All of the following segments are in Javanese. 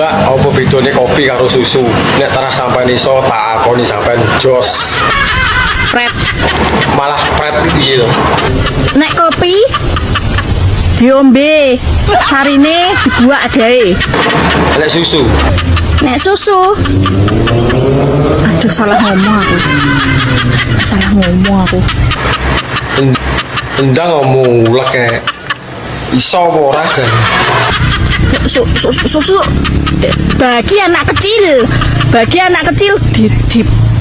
Mbak, apa bedane kopi karo susu? Nek tarah sampean iso tak akoni sampean jos. Pret. Malah pret iki lho. Nek kopi diombe, sarine dibuak adae. Nek susu. Nek susu. Aduh salah ngomong aku. Endang ngomong ulek iso apa ora jan? Susu bagi anak kecil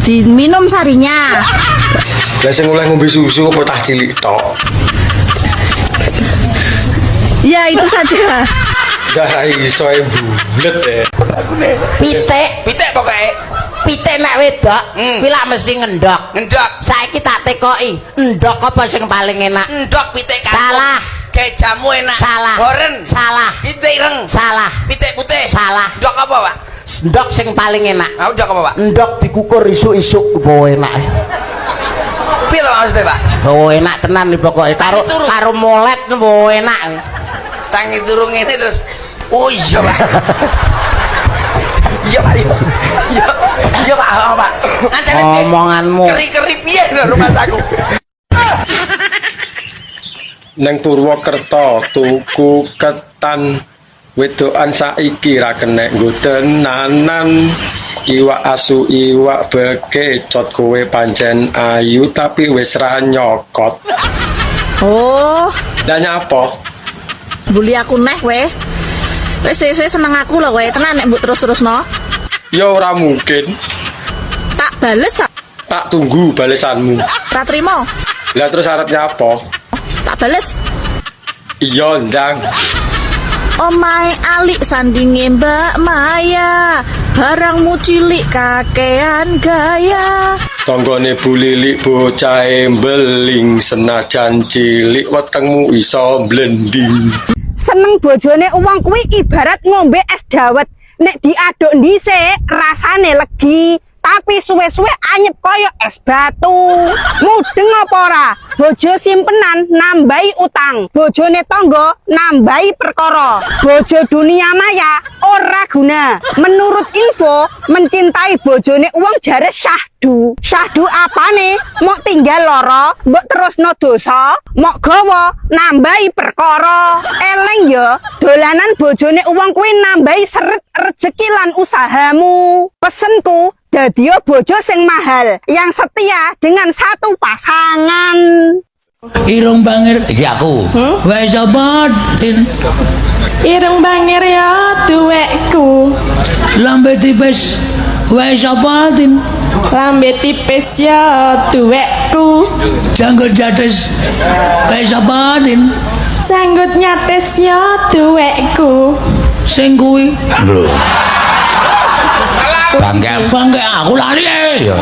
diminum sarinya. Lah sing oleh ngombe susu apa tah cilik tok? Ya itu saja. Enggak iso bulet ya. Pitik pokoke. Pitik nek wedok, pilak mesti ngendok. Saiki tak tekoki, endok apa sing paling enak? Endok pitik kampung. Salah. Kayak jamu enak. Salah. Horen. Salah. Pitik ireng. Salah. Pitik putih. Salah. Endok apa, Pak? Endok sing paling enak. Ah, endok apa, Pak? Endok dikukur isuk-isuk bawa enak. Piye to maksudnya, Pak? Bawa enak tenan nih pokoknya. Karo molet bawa enak. Tangi turung ini terus. Oh iya, Pak. Iya, Pak. Iya, Pak. Ngancane Omonganmu. keri-keri piye lho rumah saku. Nang Purwokerto tuku ketan wedokan saiki ra kenek nggo tenanan. Iwak asu iwak bekecot kowe pancen ayu tapi wis ra nyokot. Oh, Danya apa? bully aku neh we. Wes seneng aku lho we. Tenan nek mbok terus-terusno. Ya ora mungkin. Tak bales Tak tunggu balesanmu. ra trimo. Lah terus syaratnya apa? Tak bales. Iya ndang. Omahe alik sandinge Mbak Maya. Barangmu cilik kakean gaya. Tonggone Bu Lilik bocahe mbeling senajan cilik wetengmu iso blending. Seneng bojone uang kuwi ibarat ngombe es dawet. Nek diaduk dhisik rasane legi, tapi suwe-suwe anyep koyo es batu. Mudeng apa ora? Bojo simpenan nambahi utang, bojone tangga nambahi perkara. Bojo dunia maya ora guna. Menurut info, mencintai bojone uang jare syahdu. Syahdu apane? Mok tinggal loro, mbok terusno dosa, mok gawa nambahi perkara. Eleng ya, dolanan bojone uang kuwi nambahi seret rezeki lan usahamu. Pesenku, dadiyo bojo sing mahal yang setia dengan satu pasangan. Irung bangir iki aku. Wes apa tin Ireng bangir ya duwekku. lambe tipis. Wes apa tin Lambe tipis ya duwekku. janggut jates. Wes apa tin Sanggut nyates ya duwekku. sing kuwi lho. Bangga aku lari ya.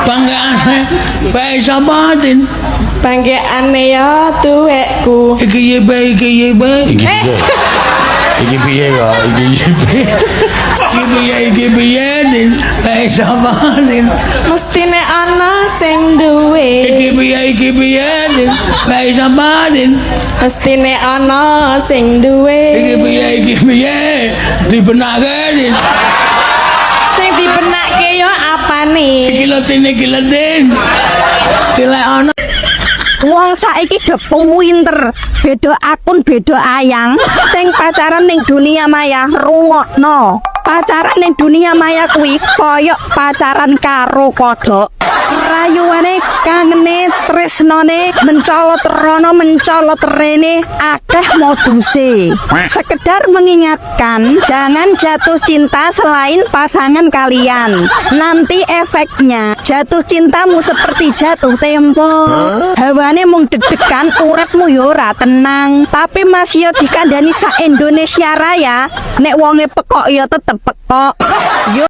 Bangga wes apa tin Banggeane ya duwekku. iki yebe iki piye ya iki piye tin wes apa tin Mestine ana sing duwe. iki piye tin wes apa tin Mestine ana sing duwe. iki piye dibenake tin Sing dipenakke ya apane? iki lho tin dilek ana Wong saiki do pinter, beda akun beda ayang. Sing pacaran ning dunia maya rungokno. Pacaran ning dunia maya kuwi koyok pacaran karo kodhok. Rayuane kangene tresnane mencolot rono mencolot rene akeh moduse. Sekedar mengingatkan jangan jatuh cinta selain pasangan kalian. Nanti efeknya jatuh cintamu seperti jatuh tempo. Hawane mung deg-degan uripmu yo ora tenang. Tapi masih yo dikandani sak Indonesia Raya nek wonge pekok yo tetep pekok. Yo